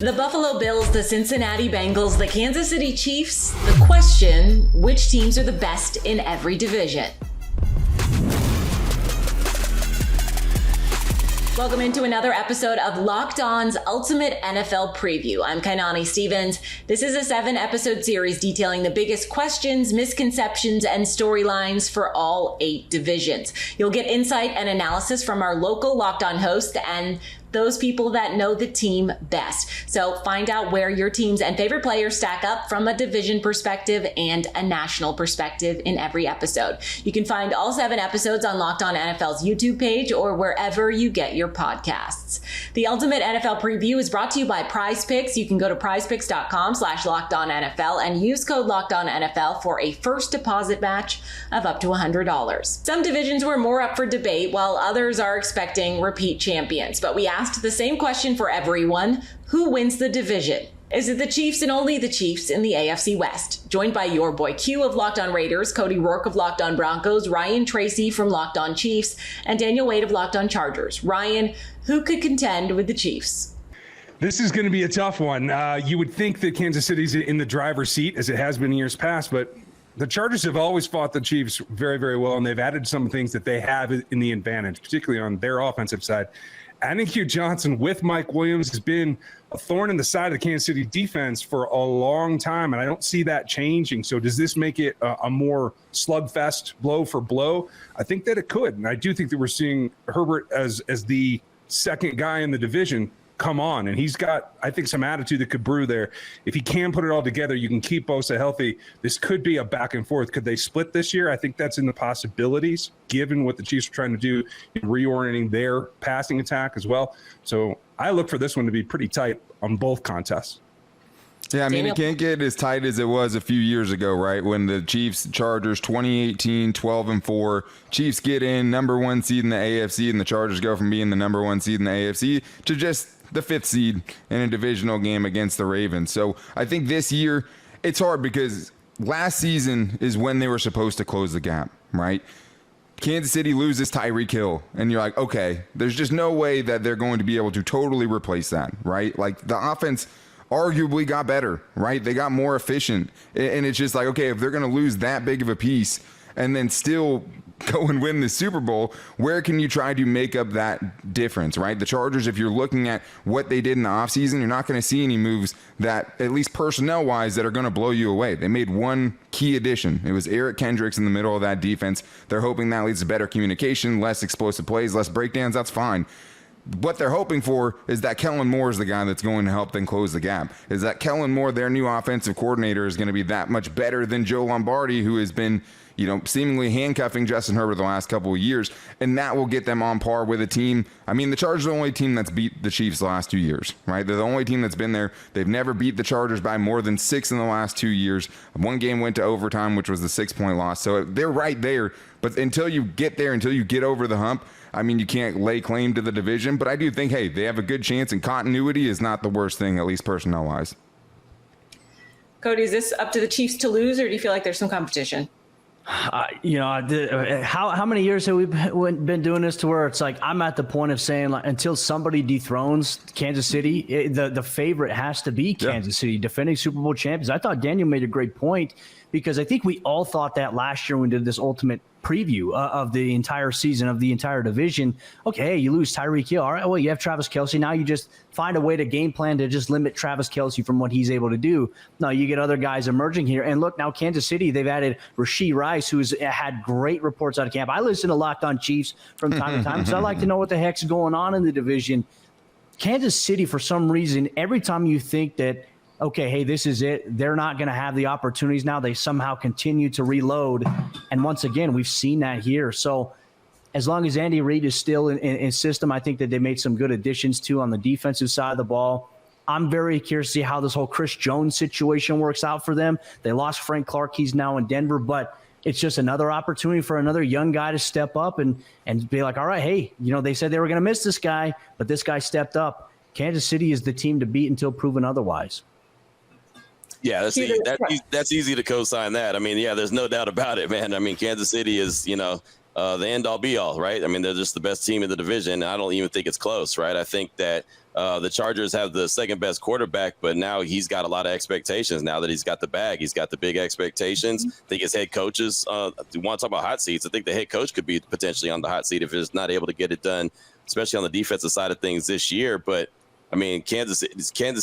The Buffalo Bills, the Cincinnati Bengals, the Kansas City Chiefs. The question, which teams are the best in every division? Welcome into another episode of Locked On's Ultimate NFL Preview. I'm Kainani Stevens. This is a 7-episode series detailing the biggest questions, misconceptions, and storylines for all 8 divisions. You'll get insight and analysis from our local Locked On host and those people that know the team best. So find out where your teams and favorite players stack up from a division perspective and a national perspective in every episode. You can find all 7 episodes on Locked On NFL's YouTube page or wherever you get your podcasts. The Ultimate NFL Preview is brought to you by Prize Picks. You can go to prizepicks.com/LockedOnNFL and use code LockedOnNFL for a first deposit match of up to $100. Some divisions were more up for debate while others are expecting repeat champions, but we asked the same question for everyone. Who wins the division? Is it the Chiefs and only the Chiefs in the AFC West? Joined by your boy Q of Locked On Raiders, Cody Rourke of Locked On Broncos, Ryan Tracy from Locked On Chiefs, and Daniel Wade of Locked On Chargers. Ryan, who could contend with the Chiefs? This is going to be a tough one. You would think that Kansas City's in the driver's seat, as it has been in years past, but the Chargers have always fought the Chiefs very, very well, and they've added some things that they have in the advantage, particularly on their offensive side. Adding Hugh Johnson with Mike Williams has been a thorn in the side of the Kansas City defense for a long time, and I don't see that changing. So does this make it a more slugfest, blow for blow? I think that it could, and I do think that we're seeing Herbert as the second guy in the division come on, and he's got, I think, some attitude that could brew there. If he can put it all together, you can keep Bosa healthy. This could be a back and forth. Could they split this year? I think that's in the possibilities, given what the Chiefs are trying to do in reorienting their passing attack as well. So I look for this one to be pretty tight on both contests. Yeah, I mean, it can't get as tight as it was a few years ago, right? When the Chiefs, Chargers, 2018, 12-4. Chiefs get in, number 1 seed in the AFC, and the Chargers go from being the number 1 seed in the AFC to just the 5th seed in a divisional game against the Ravens. So I think this year it's hard because last season is when they were supposed to close the gap, right? Kansas City loses Tyreek Hill, and you're like, okay, there's just no way that they're going to be able to totally replace that, right? Like, the offense arguably got better, right? They got more efficient, and it's just like, okay, if they're going to lose that big of a piece and then still go and win the Super Bowl, where can you try to make up that difference, right? The Chargers, if you're looking at what they did in the offseason, you're not going to see any moves that, at least personnel-wise, that are going to blow you away. They made one key addition. It was Eric Kendricks in the middle of that defense. They're hoping that leads to better communication, less explosive plays, less breakdowns. That's fine. What they're hoping for is that Kellen Moore is the guy that's going to help them close the gap. Is that Kellen Moore, their new offensive coordinator, is going to be that much better than Joe Lombardi, who has been, seemingly handcuffing Justin Herbert the last couple of years, and that will get them on par with a team. I mean, the Chargers are the only team that's beat the Chiefs the last 2 years, right? They're the only team that's been there. They've never beat the Chargers by more than 6 in the last 2 years. One game went to overtime, which was the 6-point loss. So they're right there. But until you get there, until you get over the hump, I mean, you can't lay claim to the division. But I do think, hey, they have a good chance, and continuity is not the worst thing, at least personnel-wise. Cody, is this up to the Chiefs to lose, or do you feel like there's some competition? How many years have we been doing this to where it's like I'm at the point of saying, like, until somebody dethrones Kansas City, the favorite has to be Kansas City, defending Super Bowl champions. I thought Daniel made a great point, because I think we all thought that last year when we did this ultimate preview of the entire season, of the entire division. Okay, hey, you lose Tyreek Hill. All right, well, you have Travis Kelce. Now you just find a way to game plan to just limit Travis Kelce from what he's able to do. Now you get other guys emerging here. And look, now Kansas City, they've added Rashee Rice, who's had great reports out of camp. I listen to Locked On Chiefs from time to time because I like to know what the heck's going on in the division. Kansas City, for some reason, every time you think that, okay, hey, this is it, they're not going to have the opportunities now, they somehow continue to reload. And once again, we've seen that here. So as long as Andy Reid is still in system, I think that they made some good additions too on the defensive side of the ball. I'm very curious to see how this whole Chris Jones situation works out for them. They lost Frank Clark. He's now in Denver, but it's just another opportunity for another young guy to step up and be like, all right, hey, they said they were going to miss this guy, but this guy stepped up. Kansas City is the team to beat until proven otherwise. Yeah, that's easy to co-sign that. I mean, yeah, there's no doubt about it, man. I mean, Kansas City is, the end-all be-all, right? I mean, they're just the best team in the division. I don't even think it's close, right? I think that The Chargers have the second best quarterback, but now he's got a lot of expectations. Now that he's got the bag, he's got the big expectations. I think his head coaches, want to talk about hot seats, I think the head coach could be potentially on the hot seat if he's not able to get it done, especially on the defensive side of things this year. But I mean, Kansas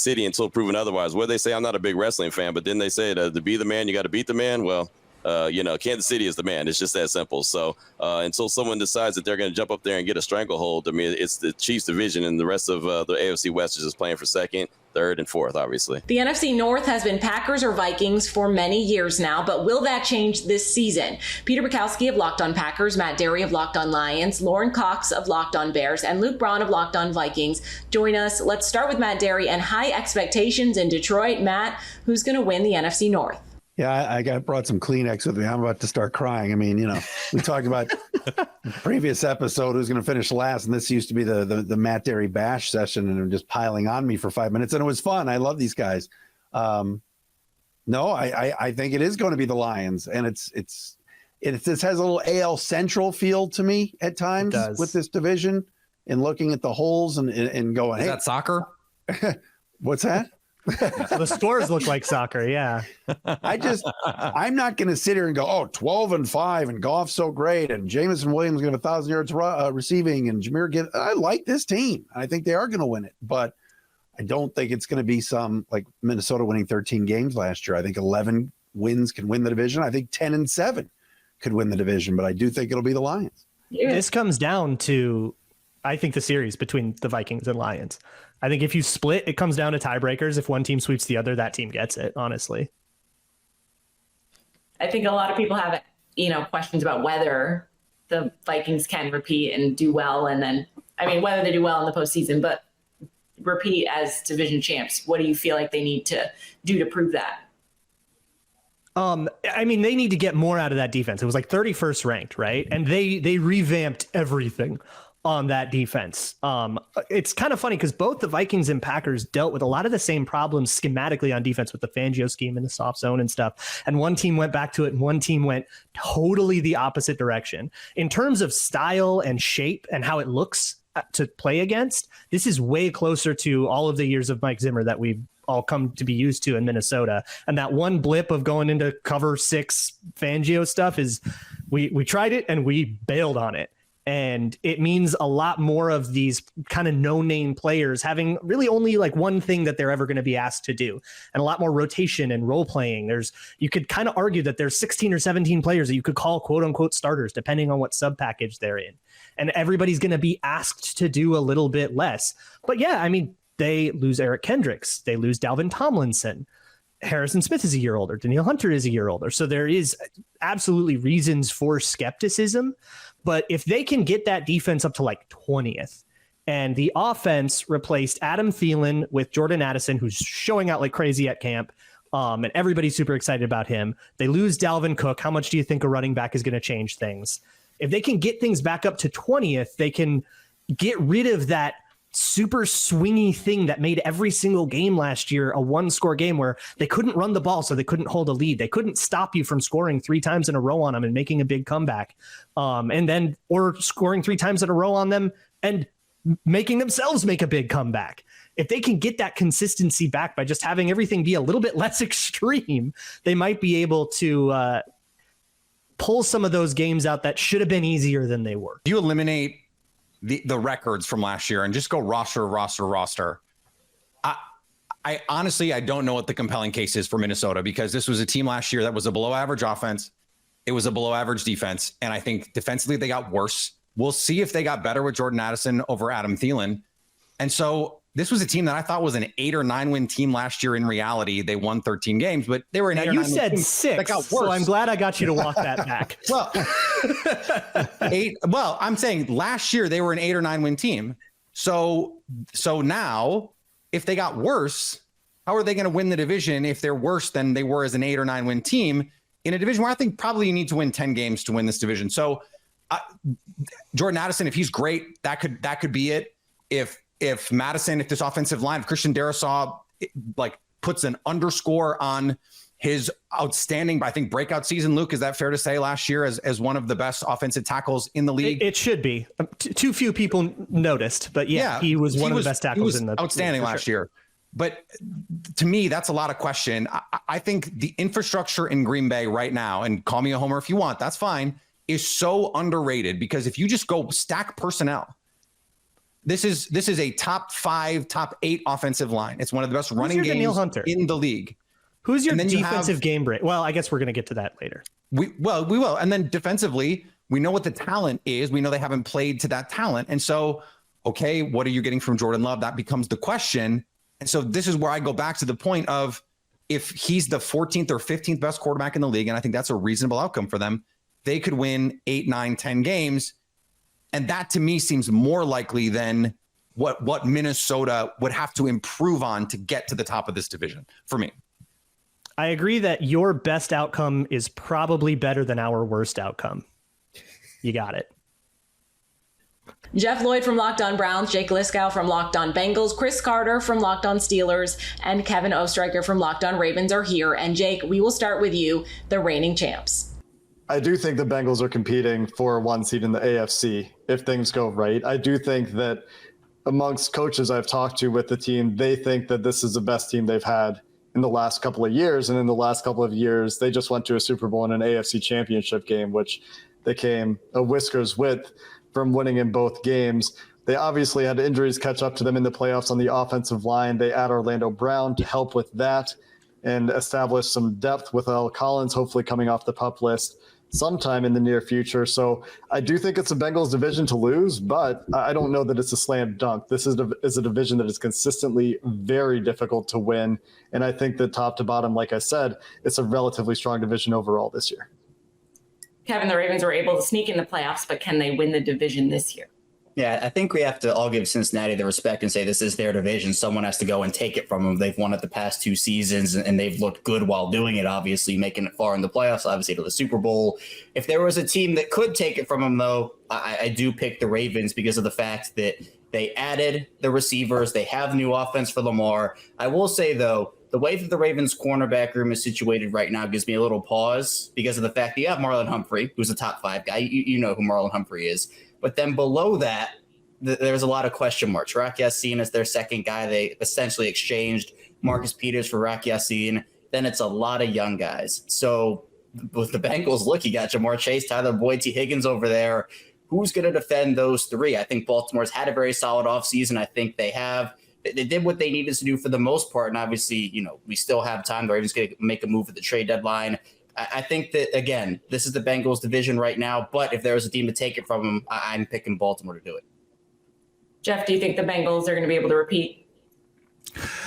City until proven otherwise. What they say, I'm not a big wrestling fan, but then they say to be the man, you got to beat the man. Well, Kansas City is the man. It's just that simple. So until someone decides that they're going to jump up there and get a stranglehold, I mean, it's the Chiefs division, and the rest of the AFC West is just playing for second, third, and fourth, obviously. The NFC North has been Packers or Vikings for many years now, but will that change this season? Peter Bukowski of Locked On Packers, Matt Derry of Locked On Lions, Lauren Cox of Locked On Bears, and Luke Braun of Locked On Vikings join us. Let's start with Matt Derry and high expectations in Detroit. Matt, who's going to win the NFC North? Yeah, I brought some Kleenex with me. I'm about to start crying. I mean, we talked about the previous episode who's going to finish last, and this used to be the Matt Derry bash session, and they're just piling on me for 5 minutes, and it was fun. I love these guys. No, I think it is going to be the Lions, and it has a little AL Central feel to me at times with this division, and looking at the holes and going, is that soccer? What's that? The scores look like soccer. Yeah. I'm not going to sit here and go, 12-5 and Goff's so great. And Jameson Williams going to have 1,000 yards receiving, and Jameer Gibbs. I like this team. I think they are going to win it, but I don't think it's going to be some like Minnesota winning 13 games last year. I think 11 wins can win the division. I think 10-7 could win the division, but I do think it'll be the Lions. Yeah. This comes down to, I think, the series between the Vikings and Lions. I think if you split, it comes down to tiebreakers. If one team sweeps the other, that team gets it, honestly. I think a lot of people have, questions about whether the Vikings can repeat and do well. And then, whether they do well in the postseason, but repeat as division champs. What do you feel like they need to do to prove that? They need to get more out of that defense. It was like 31st ranked, right? And they revamped everything on that defense. It's kind of funny because both the Vikings and Packers dealt with a lot of the same problems schematically on defense with the Fangio scheme and the soft zone and stuff. And one team went back to it and one team went totally the opposite direction. In terms of style and shape and how it looks to play against, this is way closer to all of the years of Mike Zimmer that we've all come to be used to in Minnesota. And that one blip of going into cover 6 Fangio stuff is we tried it and we bailed on it. And it means a lot more of these kind of no-name players having really only like one thing that they're ever going to be asked to do, and a lot more rotation and role playing. You could kind of argue that there's 16 or 17 players that you could call quote unquote starters, depending on what sub package they're in. And everybody's going to be asked to do a little bit less. But yeah, they lose Eric Kendricks. They lose Dalvin Tomlinson. Harrison Smith is a year older. Danielle Hunter is a year older. So there is absolutely reasons for skepticism. But if they can get that defense up to like 20th, and the offense replaced Adam Thielen with Jordan Addison, who's showing out like crazy at camp, and everybody's super excited about him. They lose Dalvin Cook. How much do you think a running back is going to change things? If they can get things back up to 20th, they can get rid of that super swingy thing that made every single game last year a one-score game where they couldn't run the ball, so they couldn't hold a lead. They couldn't stop you from scoring 3 times in a row on them and making a big comeback, or scoring 3 times in a row on them and making themselves make a big comeback. If they can get that consistency back by just having everything be a little bit less extreme, they might be able to pull some of those games out that should have been easier than they were. You eliminate the records from last year and just go roster. I honestly, I don't know what the compelling case is for Minnesota, because this was a team last year that was a below average offense. It was a below average defense. And I think defensively they got worse. We'll see if they got better with Jordan Addison over Adam Thielen. And so this was a team that I thought was an 8 or 9 win team last year. In reality, they won 13 games, but they were an 8 or 9 win team. You said 6, that got worse. So I'm glad I got you to walk that back. Well, 8. Well, I'm saying last year they were an 8 or 9 win team. So now, if they got worse, how are they going to win the division if they're worse than they were as an 8 or 9 win team in a division where I think probably you need to win 10 games to win this division? So Jordan Addison, if he's great, that could be it. If Madison, if this offensive line, if Christian Darrisaw like puts an underscore on his outstanding, I think, breakout season, Luke, is that fair to say, last year as one of the best offensive tackles in the league? It should be. Too few people noticed, but he was one of the best tackles in the outstanding league, last year. But to me, that's a lot of question. I think the infrastructure in Green Bay right now, and call me a homer if you want, that's fine, is so underrated, because if you just go stack personnel, this is a top 5, top 8 offensive line. It's one of the best running games in the league. Who's your defensive game break? Well, I guess we're going to get to that later. We will. And then defensively, we know what the talent is. We know they haven't played to that talent. And so, okay, what are you getting from Jordan Love? That becomes the question. And so this is where I go back to the point of, if he's the 14th or 15th best quarterback in the league, and I think that's a reasonable outcome for them, they could win 8, 9, 10 games. And that to me seems more likely than what Minnesota would have to improve on to get to the top of this division for me. I agree that your best outcome is probably better than our worst outcome. You got it. Jeff Lloyd from Locked On Browns, Jake Liskow from Locked On Bengals, Chris Carter from Locked On Steelers, and Kevin Ostreicher from Locked On Ravens are here. And Jake, we will start with you, the reigning champs. I do think the Bengals are competing for 1 seed in the AFC if things go right. I do think that amongst coaches I've talked to with the team, they think that this is the best team they've had in the last couple of years. And in the last couple of years, they just went to a Super Bowl and an AFC championship game, which they came a whiskers width from winning in both games. They obviously had injuries catch up to them in the playoffs on the offensive line. They add Orlando Brown to help with that and establish some depth with Al Collins, hopefully coming off the PUP list sometime in the near future. So I do think it's a Bengals division to lose, but I don't know that it's a slam dunk. This is a division that is consistently very difficult to win. And I think that top to bottom, like I said, it's a relatively strong division overall this year. Kevin, the Ravens were able to sneak in the playoffs, but can they win the division this year? Yeah, I think we have to all give Cincinnati the respect and say this is their division. Someone has to go and take it from them. They've won it the past 2 seasons, and they've looked good while doing it, obviously, making it far in the playoffs, obviously to the Super Bowl. If there was a team that could take it from them, though, I do pick the Ravens because of the fact that they added the receivers. They have new offense for Lamar. I will say, though, the way that the Ravens cornerback room is situated right now gives me a little pause because of the fact that you have Marlon Humphrey, who's a top 5 guy. You know who Marlon Humphrey is. But then below that, there's a lot of question marks. Rock Ya-Sin is their second guy. They essentially exchanged Marcus Peters for Rock Ya-Sin. Then it's a lot of young guys. So with the Bengals, look, you got Jamar Chase, Tyler Boyd, T. Higgins over there. Who's going to defend those 3? I think Baltimore's had a very solid offseason. I think they have. They did what they needed to do for the most part. And obviously, we still have time. The Ravens going to make a move at the trade deadline. I think that, again, this is the Bengals division right now. But if there was a team to take it from them, I'm picking Baltimore to do it. Jeff, do you think the Bengals are going to be able to repeat?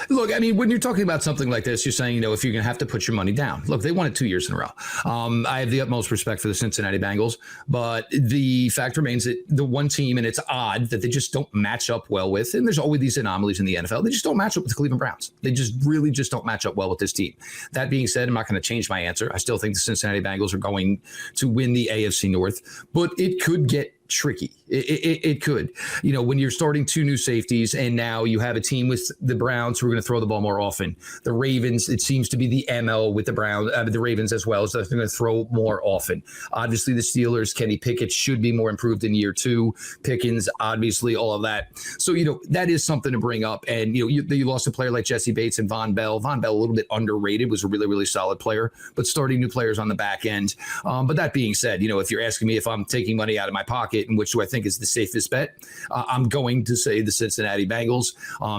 Look, I mean, when you're talking about something like this, you're saying, if you're going to have to put your money down. Look, they won it 2 years in a row. I have the utmost respect for the Cincinnati Bengals, but the fact remains that the one team, and it's odd that they just don't match up well with, and there's always these anomalies in the NFL, they just don't match up with the Cleveland Browns. They just really just don't match up well with this team. That being said, I'm not going to change my answer. I still think the Cincinnati Bengals are going to win the AFC North, but it could get tricky. It could, when you're starting 2 new safeties and now you have a team with the Browns who are going to throw the ball more often. The Ravens, it seems to be the MO with the Ravens as well, so they're going to throw more often. Obviously the Steelers, Kenny Pickett should be more improved in year 2. Pickens, obviously all of that. So, that is something to bring up. And, you lost a player like Jesse Bates and Von Bell. Von Bell, a little bit underrated, was a really, really solid player, but starting new players on the back end. But that being said, if you're asking me if I'm taking money out of my pocket and which do I think is the safest bet, I'm going to say the Cincinnati Bengals.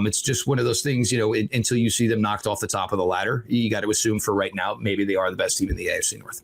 It's just one of those things, until you see them knocked off the top of the ladder, you got to assume for right now, maybe they are the best team in the AFC North.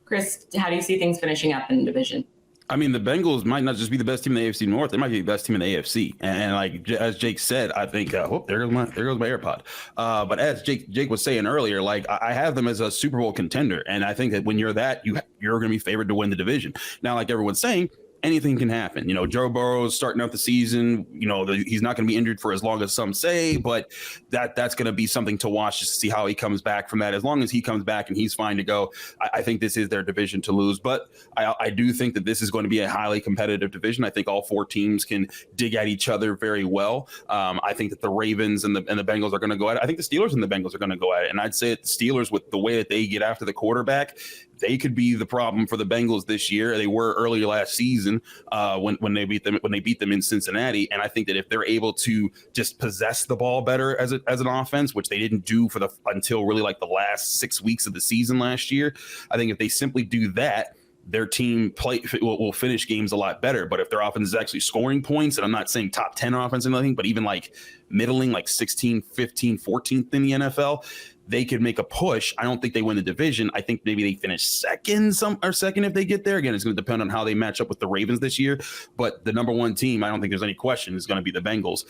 Chris, how do you see things finishing up in the division? I mean, the Bengals might not just be the best team in the AFC North; they might be the best team in the AFC. And like as Jake said, I think there goes my AirPod. But as Jake was saying earlier, like I have them as a Super Bowl contender, and I think that when you're that, you're going to be favored to win the division. Now, like everyone's saying, anything can happen. You know, Joe Burrow's starting out the season. You know, he's not going to be injured for as long as some say, but that's going to be something to watch just to see how he comes back from that. As long as he comes back and he's fine to go, I think this is their division to lose. But I do think that this is going to be a highly competitive division. I think all 4 teams can dig at each other very well. I think that the Ravens and the Bengals are going to go at it. I think the Steelers and the Bengals are going to go at it. And I'd say the Steelers, with the way that they get after the quarterback, they could be the problem for the Bengals this year. They were earlier last season when they beat them in Cincinnati. And I think that if they're able to just possess the ball better as an offense, which they didn't do until really like the last 6 weeks of the season last year, I think if they simply do that, their team will finish games a lot better. But if their offense is actually scoring points, and I'm not saying top 10 offense or anything, but even like middling, like 16, 15, 14th in the NFL, they could make a push. I don't think they win the division. I think maybe they finish second if they get there. Again, it's going to depend on how they match up with the Ravens this year. But the number 1 team, I don't think there's any question, is going to be the Bengals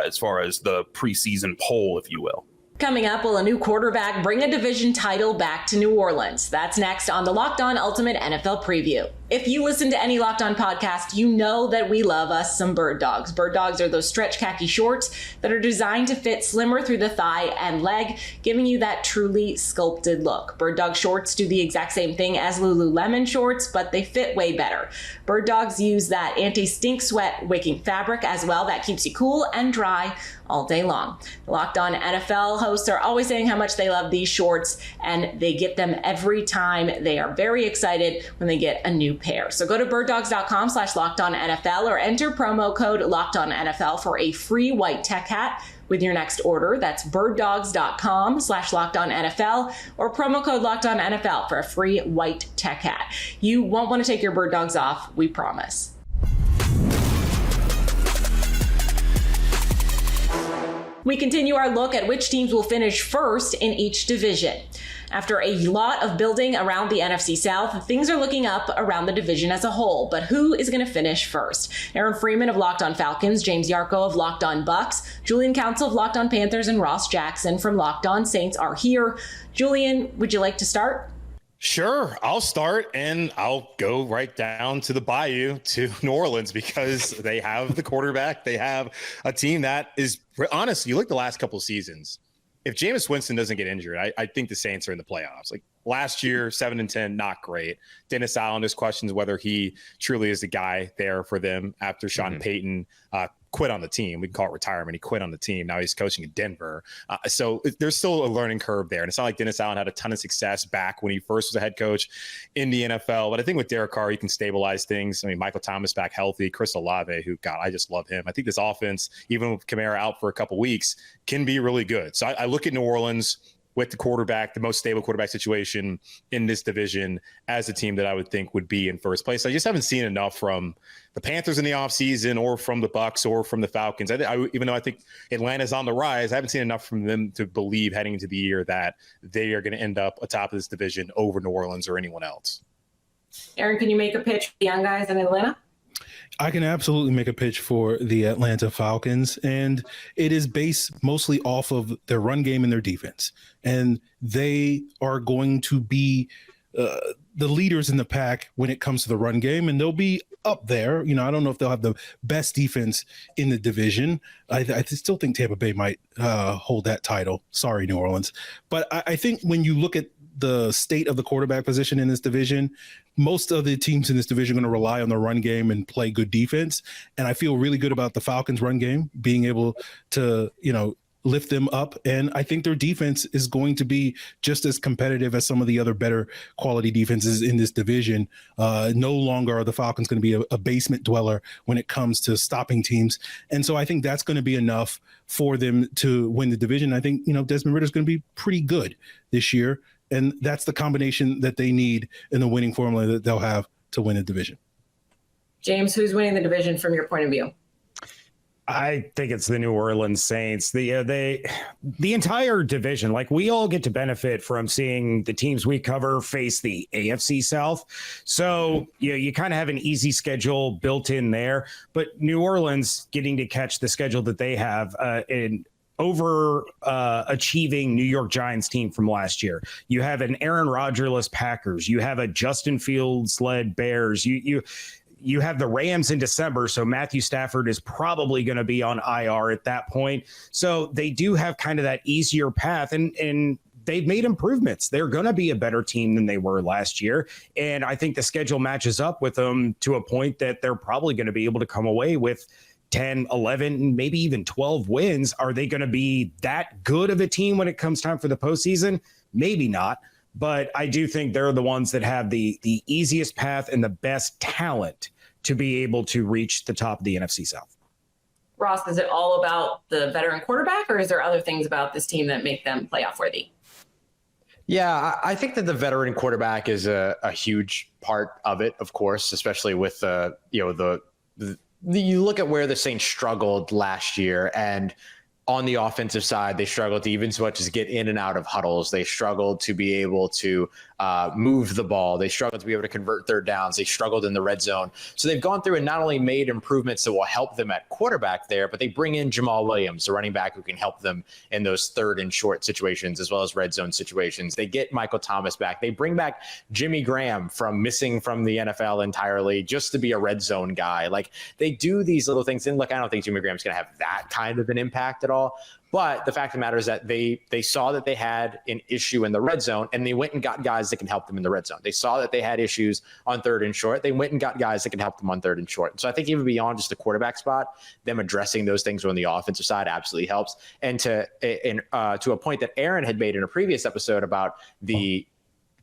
as far as the preseason poll, if you will. Coming up, will a new quarterback bring a division title back to New Orleans? That's next on the Locked On Ultimate NFL Preview. If you listen to any Locked On podcast, you know that we love us some Bird Dogs. Bird Dogs are those stretch khaki shorts that are designed to fit slimmer through the thigh and leg, giving you that truly sculpted look. Bird Dog shorts do the exact same thing as Lululemon shorts, but they fit way better. Bird Dogs use that anti-stink sweat wicking fabric as well that keeps you cool and dry all day long. The Locked On NFL hosts are always saying how much they love these shorts, and they get them every time. They are very excited when they get a new pair. So go to birddogs.com/LockedOnNFL or enter promo code LockedOnNFL for a free white tech hat with your next order. That's birddogs.com/LockedOnNFL or promo code LockedOnNFL for a free white tech hat. You won't want to take your Bird Dogs off, we promise. We continue our look at which teams will finish first in each division. After a lot of building around the NFC South, things are looking up around the division as a whole. But who is going to finish first? Aaron Freeman of Locked On Falcons, James Yarko of Locked On Bucks, Julian Council of Locked On Panthers, and Ross Jackson from Locked On Saints are here. Julian, would you like to start? Sure, I'll start, and I'll go right down to the bayou to New Orleans because they have the quarterback. They have a team that is, honestly, you look at the last couple of seasons, if Jameis Winston doesn't get injured, I think the Saints are in the playoffs. Like last year, 7-10, not great. Dennis Allen, there's questions whether he truly is the guy there for them after Sean Payton quit on the team. We can call it retirement. He quit on the team. Now he's coaching in Denver. So there's still a learning curve there. And it's not like Dennis Allen had a ton of success back when he first was a head coach in the NFL. But I think with Derek Carr, he can stabilize things. I mean, Michael Thomas back healthy. Chris Olave, who, God, I just love him. I think this offense, even with Kamara out for a couple weeks, can be really good. So I look at New Orleans with the quarterback, the most stable quarterback situation in this division, as a team that I would think would be in first place. I just haven't seen enough from the Panthers in the offseason or from the Bucks or from the Falcons. Even though I think Atlanta's on the rise, I haven't seen enough from them to believe heading into the year that they are going to end up atop of this division over New Orleans or anyone else. Aaron, can you make a pitch for the young guys in Atlanta? I can absolutely make a pitch for the Atlanta Falcons, and it is based mostly off of their run game and their defense. And they are going to be the leaders in the pack when it comes to the run game, and they'll be up there. You know, I don't know if they'll have the best defense in the division. I still think Tampa Bay might hold that title. Sorry, New Orleans. But I think when you look at the state of the quarterback position in this division, most of the teams in this division are going to rely on the run game and play good defense. And I feel really good about the Falcons run game being able to, lift them up. And I think their defense is going to be just as competitive as some of the other better quality defenses in this division. No longer are the Falcons going to be a basement dweller when it comes to stopping teams. And so I think that's going to be enough for them to win the division. I think, Desmond Ridder's going to be pretty good this year. And that's the combination that they need in the winning formula that they'll have to win a division. James, who's winning the division from your point of view? I think it's the New Orleans Saints. The entire division, like we all get to benefit from seeing the teams we cover face the AFC South. So you kind of have an easy schedule built in there. But New Orleans getting to catch the schedule that they have in achieving New York Giants team from last year. You have an Aaron Rodgers-less Packers. You have a Justin Fields-led Bears. you have the Rams in December, so Matthew Stafford is probably going to be on IR at that point. So they do have kind of that easier path, and they've made improvements. They're going to be a better team than they were last year. And I think the schedule matches up with them to a point that they're probably going to be able to come away with 10, 11, maybe even 12 wins. Are they going to be that good of a team when it comes time for the postseason? Maybe not. But I do think they're the ones that have the easiest path and the best talent to be able to reach the top of the NFC South. Ross, is it all about the veteran quarterback, or is there other things about this team that make them playoff worthy? Yeah, I think that the veteran quarterback is a huge part of it, of course, especially with you look at where the Saints struggled last year, and on the offensive side, they struggled to even as much as get in and out of huddles. They struggled to be able to move the ball. They struggled to be able to convert third downs. They struggled in the red zone. So they've gone through and not only made improvements that will help them at quarterback there, but they bring in Jamal Williams, the running back who can help them in those third and short situations as well as red zone situations. They get Michael Thomas back. They bring back Jimmy Graham from missing from the NFL entirely just to be a red zone guy. Like, they do these little things. And look, I don't think Jimmy Graham's going to have that kind of an impact at all. But the fact of the matter is that they saw that they had an issue in the red zone, and they went and got guys that can help them in the red zone. They saw that they had issues on third and short. They went and got guys that can help them on third and short. So I think even beyond just the quarterback spot, them addressing those things on the offensive side absolutely helps. And to a point that Aaron had made in a previous episode about the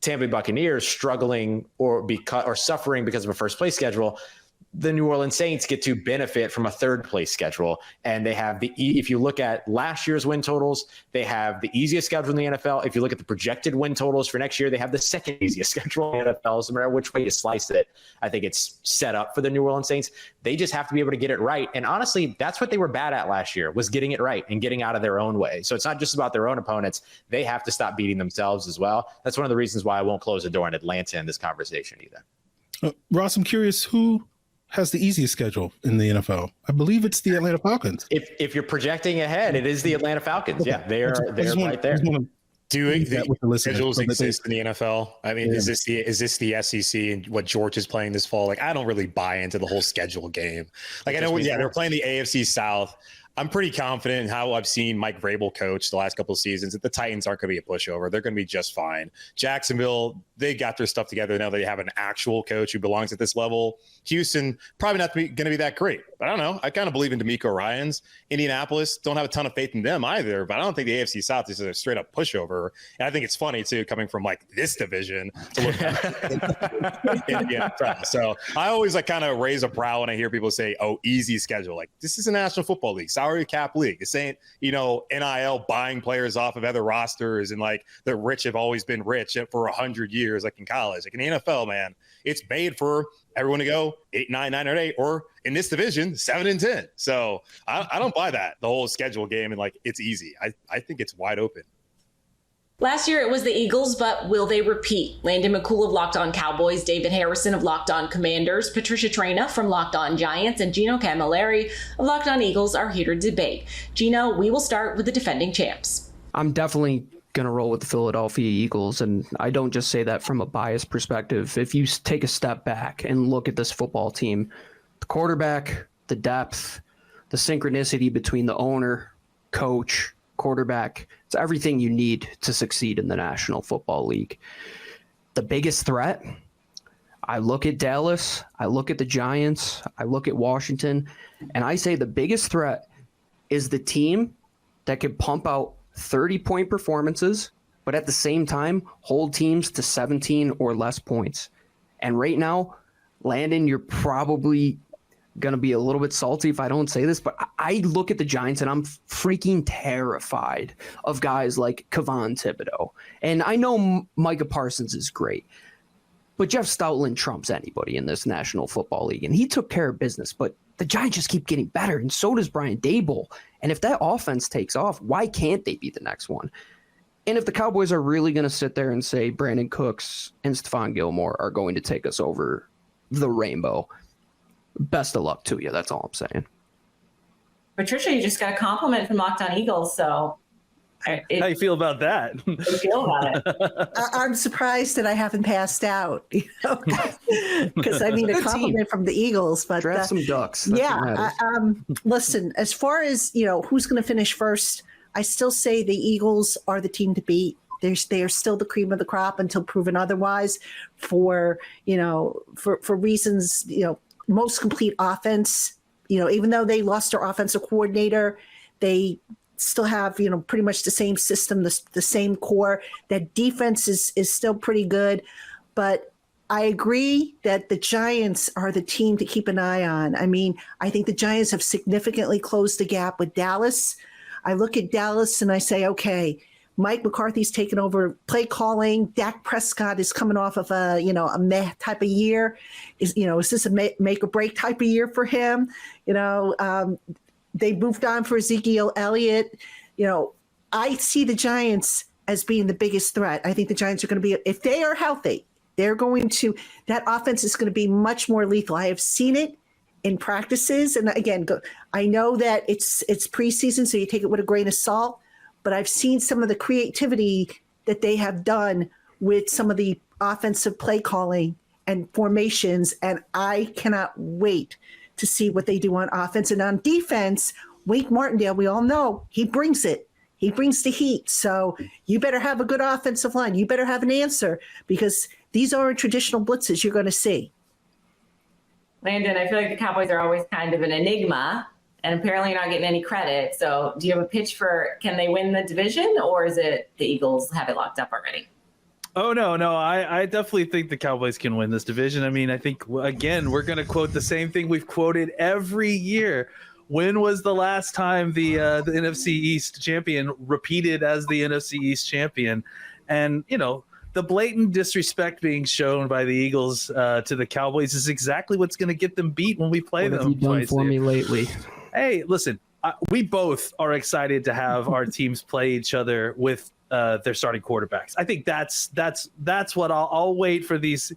Tampa Bay Buccaneers struggling or suffering because of a first place schedule, the New Orleans Saints get to benefit from a third place schedule. And they have if you look at last year's win totals, they have the easiest schedule in the NFL. If you look at the projected win totals for next year, they have the second easiest schedule in the NFL. So no matter which way you slice it, I think it's set up for the New Orleans Saints. They just have to be able to get it right. And honestly, that's what they were bad at last year, was getting it right and getting out of their own way. So it's not just about their own opponents. They have to stop beating themselves as well. That's one of the reasons why I won't close the door on Atlanta in this conversation either. Ross, I'm curious, who has the easiest schedule in the NFL? I believe it's the Atlanta Falcons. If you're projecting ahead, it is the Atlanta Falcons. Yeah, they're right there. Do the schedules exist in the NFL? I mean, is this the SEC and what George is playing this fall? Like, I don't really buy into the whole schedule game. Like, I know, they're playing the AFC South. I'm pretty confident in how I've seen Mike Vrabel coach the last couple of seasons that the Titans aren't going to be a pushover. They're going to be just fine. Jacksonville, they got their stuff together. Now they have an actual coach who belongs at this level. Houston, probably not going to be that great. But I don't know. I kind of believe in DeMeco Ryans. Indianapolis, don't have a ton of faith in them either. But I don't think the AFC South is a straight up pushover. And I think it's funny, too, coming from like this division to look at Indiana. So I always kind of raise a brow when I hear people say, oh, easy schedule. Like, this is a National Football League. Salary cap league. This ain't, NIL buying players off of other rosters and like the rich have always been rich for 100 years, like in college. Like in the NFL, man, it's made for everyone to go 8, 9, 9, or 8, or in this division, 7 and 10. So I don't buy that, the whole schedule game and like it's easy. I think it's wide open. Last year it was the Eagles, but will they repeat? Landon McCool of Locked On Cowboys, David Harrison of Locked On Commanders, Patricia Traina from Locked On Giants, and Gino Camilleri of Locked On Eagles are here to debate. Gino, we will start with the defending champs. I'm definitely going to roll with the Philadelphia Eagles, and I don't just say that from a biased perspective. If you take a step back and look at this football team, the quarterback, the depth, the synchronicity between the owner, coach, quarterback, it's everything you need to succeed in the National Football League. The biggest threat, I look at Dallas, I look at the Giants, I look at Washington, and I say the biggest threat is the team that could pump out 30-point performances, but at the same time, hold teams to 17 or less points. And right now, Landon, you're probably going to be a little bit salty if I don't say this, but I look at the Giants and I'm freaking terrified of guys like Kevon Thibodeau. And I know Micah Parsons is great, but Jeff Stoutland trumps anybody in this National Football League. And he took care of business, but the Giants just keep getting better, and so does Brian Daboll. And if that offense takes off, why can't they be the next one? And if the Cowboys are really going to sit there and say Brandon Cooks and Stephon Gilmore are going to take us over the rainbow, best of luck to you. That's all I'm saying. Patricia, you just got a compliment from Locked On Eagles, so How you feel about that? I'm surprised that I haven't passed out, because I mean a compliment from the Eagles, but draft some ducks. That's listen, as far as who's going to finish first, I still say the Eagles are the team to beat. They are still the cream of the crop until proven otherwise. For reasons, most complete offense. Even though they lost their offensive coordinator, they still have pretty much the same system, the same core. That defense is still pretty good, but I agree that the Giants are the team to keep an eye on. I mean, I think the Giants have significantly closed the gap with Dallas. I look at Dallas and I say, okay, Mike McCarthy's taken over play calling. Dak Prescott is coming off of a meh type of year. Is this a make or break type of year for him? They moved on for Ezekiel Elliott. I see the Giants as being the biggest threat. I think the Giants are going to be, if they are healthy, that offense is going to be much more lethal. I have seen it in practices. And again, I know that it's preseason, so you take it with a grain of salt, but I've seen some of the creativity that they have done with some of the offensive play calling and formations. And I cannot wait to see what they do on offense. And on defense, Wink Martindale, we all know he brings it. He brings the heat. So you better have a good offensive line. You better have an answer, because these aren't traditional blitzes you're going to see. Landon, I feel like the Cowboys are always kind of an enigma, and apparently not getting any credit. So do you have a pitch for, can they win the division, or is it the Eagles have it locked up already? Oh, no. I definitely think the Cowboys can win this division. I mean, I think, again, we're going to quote the same thing we've quoted every year. When was the last time the NFC East champion repeated as the NFC East champion? And, the blatant disrespect being shown by the Eagles to the Cowboys is exactly what's going to get them beat when we play them. What have you done for me lately? Hey, listen, we both are excited to have our teams play each other with their starting quarterbacks. I think that's what I'll wait for, these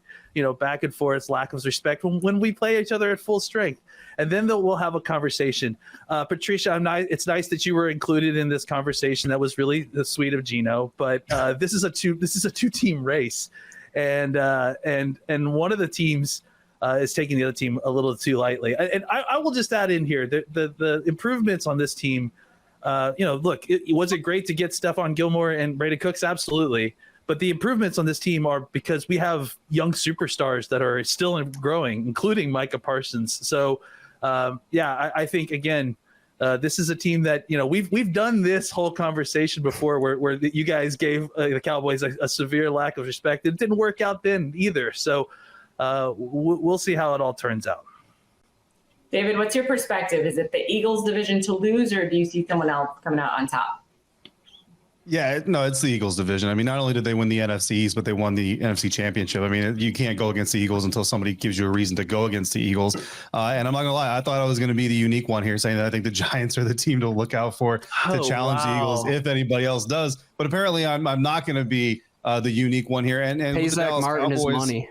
back and forth lack of respect when we play each other at full strength, and then we'll have a conversation. Patricia, it's nice that you were included in this conversation. That was really sweet of Gino. But this is a two-team race, and one of the teams is taking the other team a little too lightly. And I will just add in here the improvements on this team. Look, was it great to get Stephon Gilmore and Brandon Cooks? Absolutely. But the improvements on this team are because we have young superstars that are still growing, including Micah Parsons. So, I think, again, this is a team that, we've done this whole conversation before where you guys gave the Cowboys a severe lack of respect. It didn't work out then either. So we'll see how it all turns out. David, what's your perspective? Is it the Eagles division to lose, or do you see someone else coming out on top? Yeah, no, it's the Eagles division. I mean, not only did they win the NFC East, but they won the NFC Championship. I mean, you can't go against the Eagles until somebody gives you a reason to go against the Eagles. And I'm not going to lie, I thought I was going to be the unique one here, saying that I think the Giants are the team to look out for to challenge the Eagles if anybody else does. But apparently I'm not going to be the unique one here. And pay Zach Martin his money.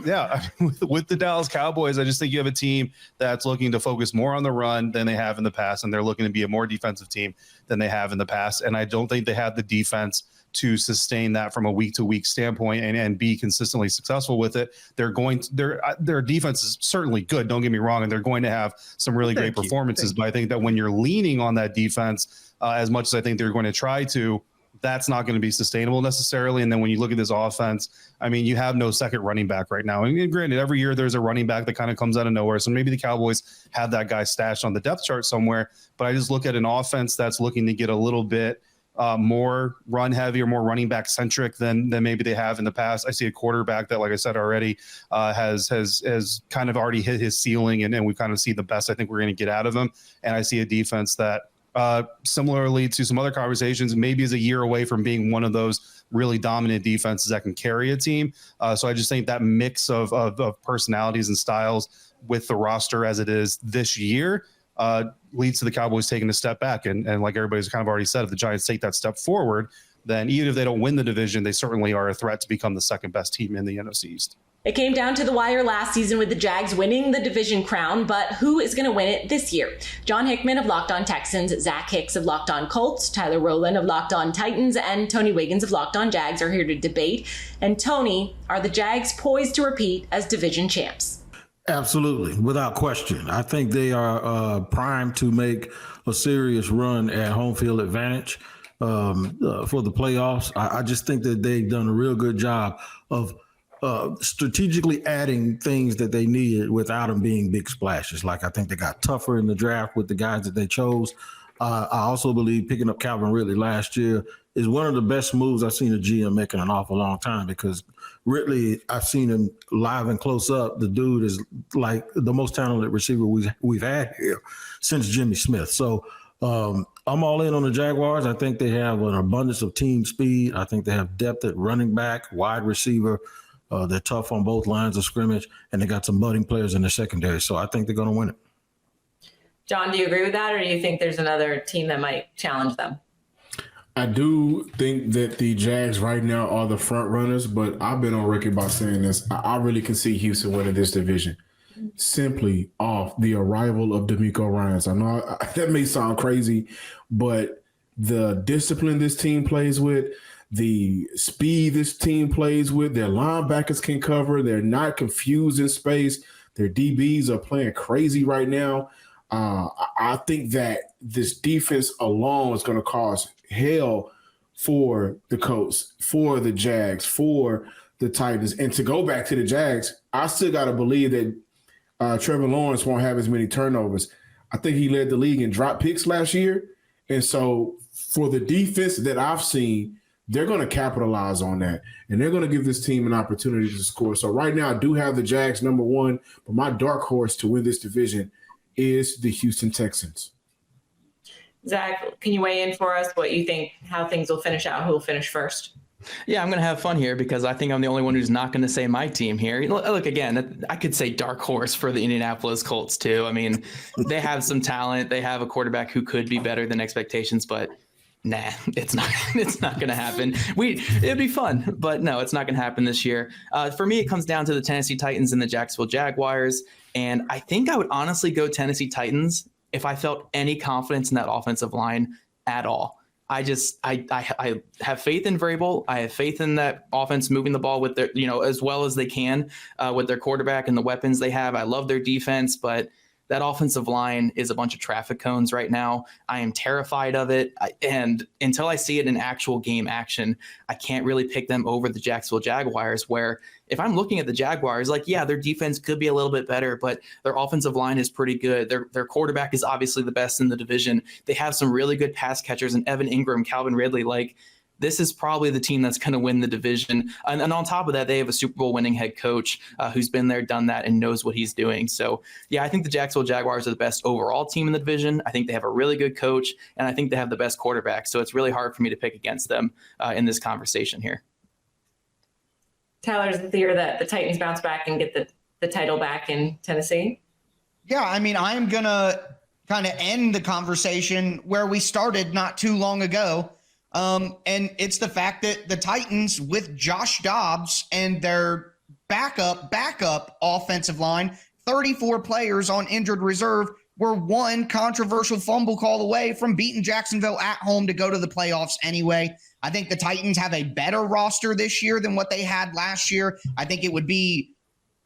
Yeah, with the Dallas Cowboys, I just think you have a team that's looking to focus more on the run than they have in the past, and they're looking to be a more defensive team than they have in the past. And I don't think they have the defense to sustain that from a week-to-week standpoint and be consistently successful with it. Their defense is certainly good, don't get me wrong, and they're going to have some really great performances. But I think that when you're leaning on that defense as much as I think they're going to try to, that's not going to be sustainable necessarily. And then when you look at this offense, I mean, you have no second running back right now. And granted, every year there's a running back that kind of comes out of nowhere. So maybe the Cowboys have that guy stashed on the depth chart somewhere. But I just look at an offense that's looking to get a little bit more run heavy or more running back centric than maybe they have in the past. I see a quarterback that, like I said already, has kind of already hit his ceiling, and we kind of see the best I think we're going to get out of him. And I see a defense that, similarly to some other conversations, maybe is a year away from being one of those really dominant defenses that can carry a team. So I just think that mix of personalities and styles with the roster as it is this year leads to the Cowboys taking a step back. And like everybody's kind of already said, if the Giants take that step forward, then even if they don't win the division, they certainly are a threat to become the second best team in the NFC East. It came down to the wire last season with the Jags winning the division crown, but who is going to win it this year? John Hickman of Locked On Texans, Zach Hicks of Locked On Colts, Tyler Rowland of Locked On Titans, and Tony Wiggins of Locked On Jags are here to debate. And Tony, are the Jags poised to repeat as division champs? Absolutely, without question. I think they are primed to make a serious run at home field advantage for the playoffs. I just think that they've done a real good job of strategically adding things that they needed without them being big splashes. Like, I think they got tougher in the draft with the guys that they chose. I also believe picking up Calvin Ridley last year is one of the best moves I've seen a GM make in an awful long time, because Ridley, I've seen him live and close up. The dude is like the most talented receiver we've had here since Jimmy Smith. So I'm all in on the Jaguars. I think they have an abundance of team speed. I think they have depth at running back, wide receiver. They're tough on both lines of scrimmage, and they got some budding players in the secondary. So I think they're going to win it. John, do you agree with that, or do you think there's another team that might challenge them? I do think that the Jags right now are the front runners, but I've been on record by saying this. I really can see Houston winning this division simply off the arrival of DeMeco Ryans. I know that may sound crazy, but the discipline this team plays with, the speed this team plays with, their linebackers can cover. They're not confused in space. Their DBs are playing crazy right now. I think that this defense alone is going to cause hell for the Colts, for the Jags, for the Titans. And to go back to the Jags, I still got to believe that Trevor Lawrence won't have as many turnovers. I think he led the league in drop picks last year. And so for the defense that I've seen, they're going to capitalize on that, and they're going to give this team an opportunity to score. So right now I do have the Jags number one, but my dark horse to win this division is the Houston Texans. Zach, can you weigh in for us what you think, how things will finish out, who will finish first? Yeah, I'm going to have fun here because I think I'm the only one who's not going to say my team here. Look, again, I could say dark horse for the Indianapolis Colts too. I mean, they have some talent. They have a quarterback who could be better than expectations, but nah, it's not going to happen. It'd be fun, but no, it's not going to happen this year. For me, it comes down to the Tennessee Titans and the Jacksonville Jaguars. And I think I would honestly go Tennessee Titans if I felt any confidence in that offensive line at all. I have faith in Vrabel. I have faith in that offense moving the ball with their, as well as they can with their quarterback and the weapons they have. I love their defense, but that offensive line is a bunch of traffic cones right now. I am terrified of it. And until I see it in actual game action, I can't really pick them over the Jacksonville Jaguars, where if I'm looking at the Jaguars, their defense could be a little bit better, but their offensive line is pretty good. Their quarterback is obviously the best in the division. They have some really good pass catchers, and Evan Ingram, Calvin Ridley, this is probably the team that's going to win the division. And on top of that, they have a Super Bowl winning head coach who's been there, done that, and knows what he's doing. So, yeah, I think the Jacksonville Jaguars are the best overall team in the division. I think they have a really good coach, and I think they have the best quarterback. So it's really hard for me to pick against them in this conversation here. Tyler, is it the year that the Titans bounce back and get the title back in Tennessee? Yeah, I mean, I'm going to kind of end the conversation where we started not too long ago. And it's the fact that the Titans, with Josh Dobbs and their backup offensive line, 34 players on injured reserve, were one controversial fumble call away from beating Jacksonville at home to go to the playoffs anyway. I think the Titans have a better roster this year than what they had last year. I think it would be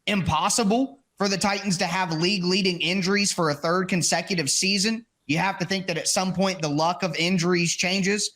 impossible for the Titans to have league-leading injuries for a third consecutive season. You have to think that at some point the luck of injuries changes.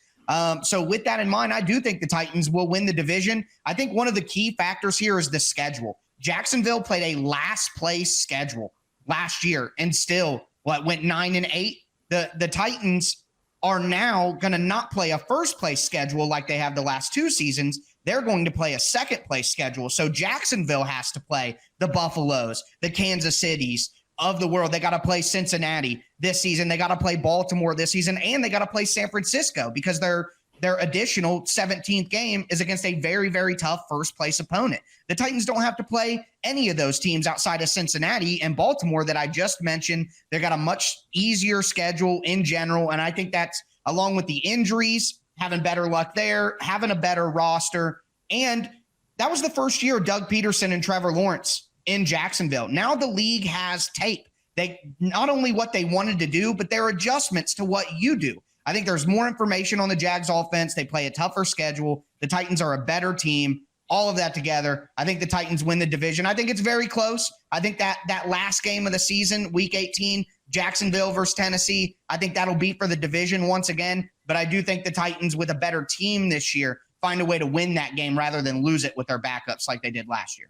So with that in mind, I do think the Titans will win the division. I think one of the key factors here is the schedule. Jacksonville played a last place schedule last year and still went 9-8. The Titans are now going to not play a first place schedule like they have the last two seasons. They're going to play a second place schedule. So Jacksonville has to play the Buffaloes, the Kansas Cities of the world. They got to play Cincinnati this season. They got to play Baltimore this season, and they got to play San Francisco because their additional 17th game is against a very, very tough first place opponent. The Titans don't have to play any of those teams outside of Cincinnati and Baltimore that I just mentioned. They got a much easier schedule in general. And I think that's, along with the injuries, having better luck there, having a better roster, and That was the first year of Doug Peterson and Trevor Lawrence in Jacksonville. Now the league has tape. They not only what they wanted to do, but their adjustments to what you do. I think there's more information on the Jags offense. They play a tougher schedule. The Titans are a better team. All of that together, I think the Titans win the division. I think it's very close. I think that last game of the season, week 18, Jacksonville versus Tennessee, I think that'll be for the division once again. But I do think the Titans, with a better team this year, find a way to win that game rather than lose it with their backups like they did last year.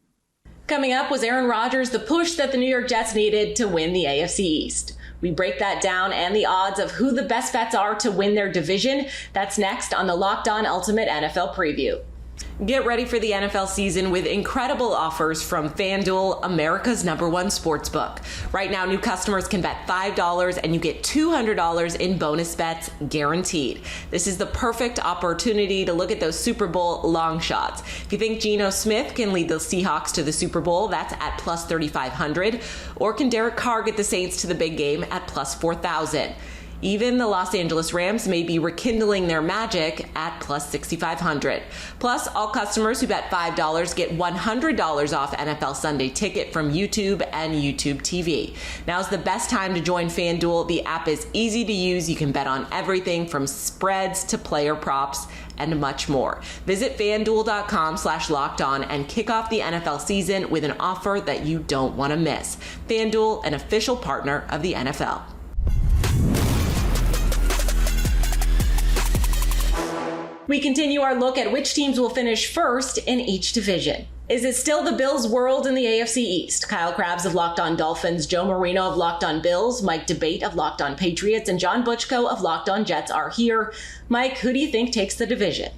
Coming up, was Aaron Rodgers the push that the New York Jets needed to win the AFC East? We break that down and the odds of who the best bets are to win their division. That's next on the Locked On Ultimate NFL Preview. Get ready for the NFL season with incredible offers from FanDuel, America's #1 sportsbook. Right now, new customers can bet $5 and you get $200 in bonus bets guaranteed. This is the perfect opportunity to look at those Super Bowl long shots. If you think Geno Smith can lead the Seahawks to the Super Bowl, that's at plus 3,500. Or can Derek Carr get the Saints to the big game at plus 4,000? Even the Los Angeles Rams may be rekindling their magic at plus 6,500. Plus, all customers who bet $5 get $100 off NFL Sunday Ticket from YouTube and YouTube TV. Now's the best time to join FanDuel. The app is easy to use. You can bet on everything from spreads to player props and much more. Visit FanDuel.com/lockedon and kick off the NFL season with an offer that you don't want to miss. FanDuel, an official partner of the NFL. We continue our look at which teams will finish first in each division. Is it still the Bills' world in the AFC East? Kyle Krabs of Locked On Dolphins, Joe Marino of Locked On Bills, Mike DeBate of Locked On Patriots, and John Butchko of Locked On Jets are here. Mike, who do you think takes the division?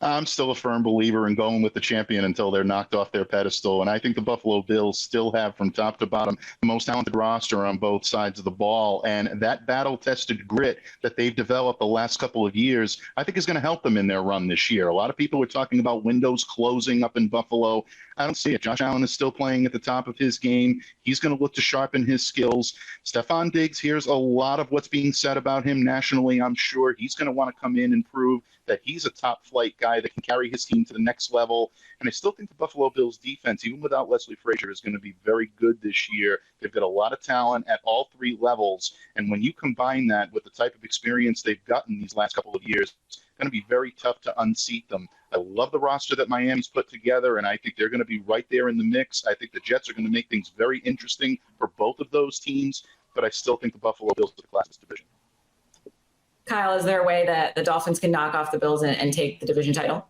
I'm still a firm believer in going with the champion until they're knocked off their pedestal. And I think the Buffalo Bills still have, from top to bottom, the most talented roster on both sides of the ball. And that battle-tested grit that they've developed the last couple of years, I think is going to help them in their run this year. A lot of people are talking about windows closing up in Buffalo. I don't see it. Josh Allen is still playing at the top of his game. He's going to look to sharpen his skills. Stephon Diggs hears a lot of what's being said about him nationally, I'm sure. He's going to want to come in and prove that he's a top-flight guy that can carry his team to the next level. And I still think the Buffalo Bills defense, even without Leslie Frazier, is going to be very good this year. They've got a lot of talent at all three levels. And when you combine that with the type of experience they've gotten these last couple of years, it's going to be very tough to unseat them. I love the roster that Miami's put together, and I think they're going to be right there in the mix. I think the Jets are going to make things very interesting for both of those teams, but I still think the Buffalo Bills are the class of this division. Kyle, is there a way that the Dolphins can knock off the Bills and take the division title?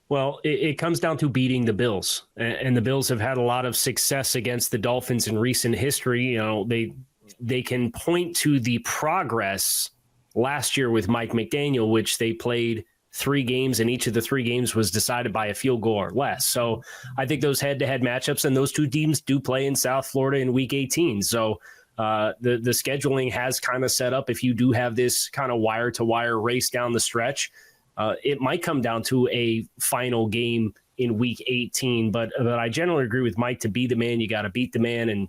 Well, it comes down to beating the Bills, and the Bills have had a lot of success against the Dolphins in recent history. You know, they can point to the progress last year with Mike McDaniel, which they played 3 games, and each of the 3 games was decided by a field goal or less. So I think those head-to-head matchups, and those two teams do play in South Florida in Week 18. So the scheduling has kind of set up, if you do have this kind of wire-to-wire race down the stretch, it might come down to a final game in Week 18. But I generally agree with Mike. To be the man, you got to beat the man. And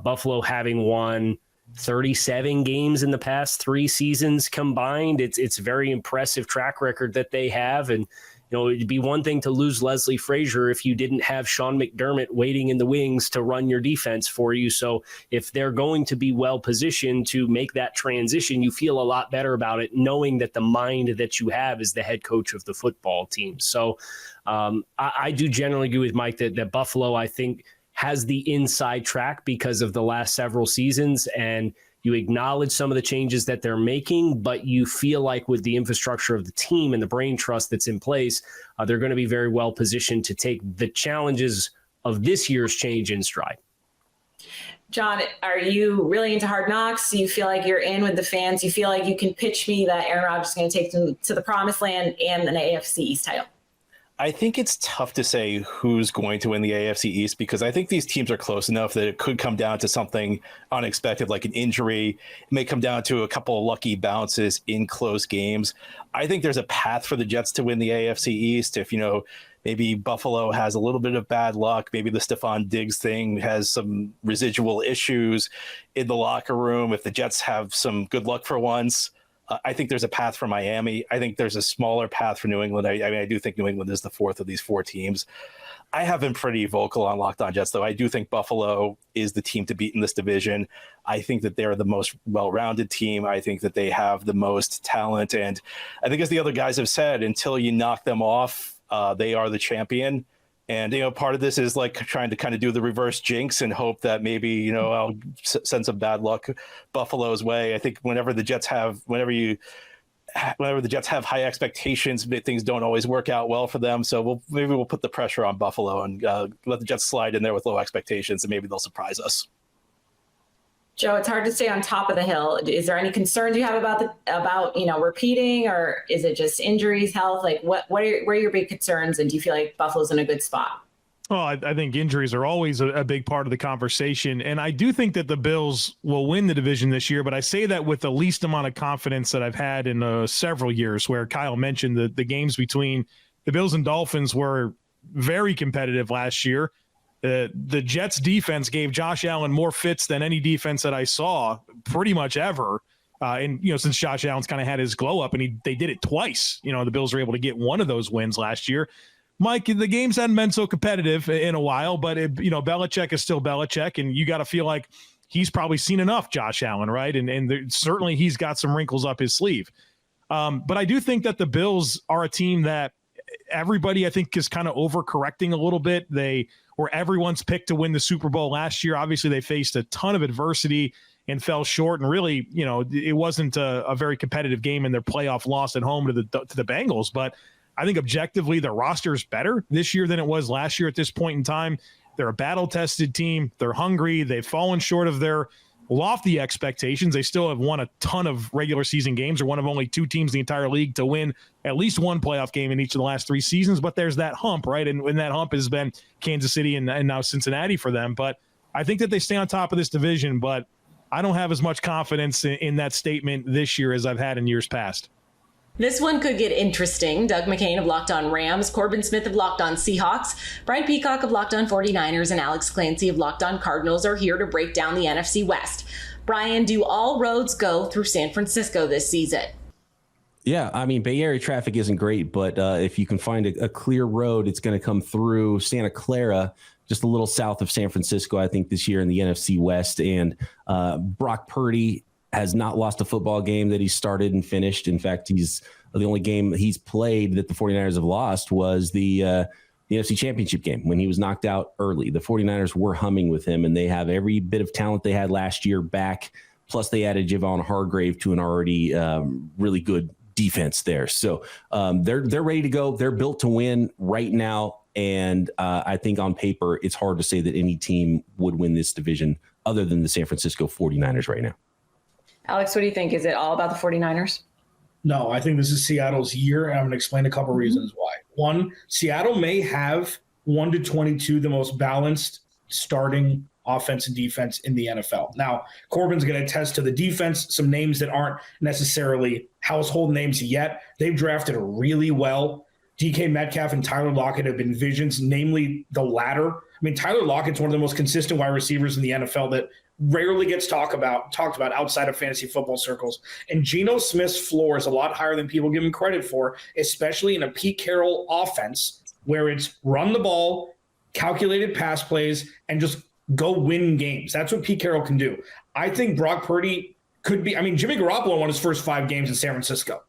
Buffalo, having won 37 games in the past 3 seasons combined, it's a very impressive track record that they have. And you know, it'd be one thing to lose Leslie Frazier if you didn't have Sean McDermott waiting in the wings to run your defense for you. So if they're going to be well positioned to make that transition, you feel a lot better about it, knowing that the mind that you have is the head coach of the football team. So I do generally agree with Mike that Buffalo, I think, has the inside track because of the last several seasons, and you acknowledge some of the changes that they're making, but you feel like with the infrastructure of the team and the brain trust that's in place, they're going to be very well positioned to take the challenges of this year's change in stride. John, are you really into Hard Knocks? Do you feel like you're in with the fans? You feel like you can pitch me that Aaron Rodgers is going to take them to the promised land and an AFC East title? I think it's tough to say who's going to win the AFC East because I think these teams are close enough that it could come down to something unexpected, like an injury. It may come down to a couple of lucky bounces in close games. I think there's a path for the Jets to win the AFC East if, you know, maybe Buffalo has a little bit of bad luck. Maybe the Stephon Diggs thing has some residual issues in the locker room. If the Jets have some good luck for once, I think there's a path for Miami. I think there's a smaller path for New England. I do think New England is the fourth of these four teams. I have been pretty vocal on Locked On Jets, though. I do think Buffalo is the team to beat in this division. I think that they're the most well-rounded team. I think that they have the most talent. And I think, as the other guys have said, until you knock them off, they are the champion. And, part of this is like trying to kind of do the reverse jinx and hope that maybe, I'll send some bad luck Buffalo's way. I think whenever the Jets have high expectations, things don't always work out well for them. So maybe we'll put the pressure on Buffalo and let the Jets slide in there with low expectations, and maybe they'll surprise us. Joe, it's hard to stay on top of the hill. Is there any concerns you have about repeating, or is it just injuries, health? Like what are your big concerns, and do you feel like Buffalo's in a good spot? Well, I think injuries are always a big part of the conversation. And I do think that the Bills will win the division this year, but I say that with the least amount of confidence that I've had in several years, where Kyle mentioned the games between the Bills and Dolphins were very competitive last year. The Jets defense gave Josh Allen more fits than any defense that I saw pretty much ever. And, since Josh Allen's kind of had his glow up, and they did it twice, the Bills were able to get one of those wins last year. Mike, the games hadn't been so competitive in a while, but Belichick is still Belichick, and you got to feel like he's probably seen enough Josh Allen, right? And certainly he's got some wrinkles up his sleeve. But I do think that the Bills are a team that everybody, I think, is kind of overcorrecting a little bit. They were everyone's pick to win the Super Bowl last year. Obviously, they faced a ton of adversity and fell short. And really, it wasn't a very competitive game in their playoff loss at home to the Bengals. But I think objectively their roster is better this year than it was last year at this point in time. They're a battle-tested team. They're hungry. They've fallen short of their lofty expectations. They still have won a ton of regular season games. They're one of only two teams in the entire league to win at least one playoff game in each of the last three seasons. But there's that hump, right? And that hump has been Kansas City and now Cincinnati for them. But I think that they stay on top of this division, but I don't have as much confidence in that statement this year as I've had in years past. This one could get interesting. Doug McCain of Locked On Rams, Corbin Smith of Locked On Seahawks, Brian Peacock of Locked On 49ers, and Alex Clancy of Locked On Cardinals are here to break down the NFC West. Brian, do all roads go through San Francisco this season? Yeah, I mean, Bay Area traffic isn't great, but if you can find a clear road, it's going to come through Santa Clara, just a little south of San Francisco, I think, this year in the NFC West. And Brock Purdy has not lost a football game that he started and finished. In fact, the only game he's played that the 49ers have lost was the NFC Championship game when he was knocked out early. The 49ers were humming with him, and they have every bit of talent they had last year back. Plus, they added Javon Hargrave to an already really good defense there. So they're ready to go. They're built to win right now. And I think on paper, it's hard to say that any team would win this division other than the San Francisco 49ers right now. Alex, what do you think? Is it all about the 49ers? No, I think this is Seattle's year, and I'm going to explain a couple reasons why. One, Seattle may have 1 to 22 the most balanced starting offense and defense in the NFL. Now, Corbin's going to attest to the defense, some names that aren't necessarily household names yet. They've drafted really well. DK Metcalf and Tyler Lockett have been visions, namely the latter. I mean, Tyler Lockett's one of the most consistent wide receivers in the NFL that rarely gets talked about outside of fantasy football circles. And Geno Smith's floor is a lot higher than people give him credit for, especially in a Pete Carroll offense where it's run the ball, calculated pass plays, and just go win games. That's what Pete Carroll can do. I think Brock Purdy could be – I mean, Jimmy Garoppolo won his first 5 games in San Francisco.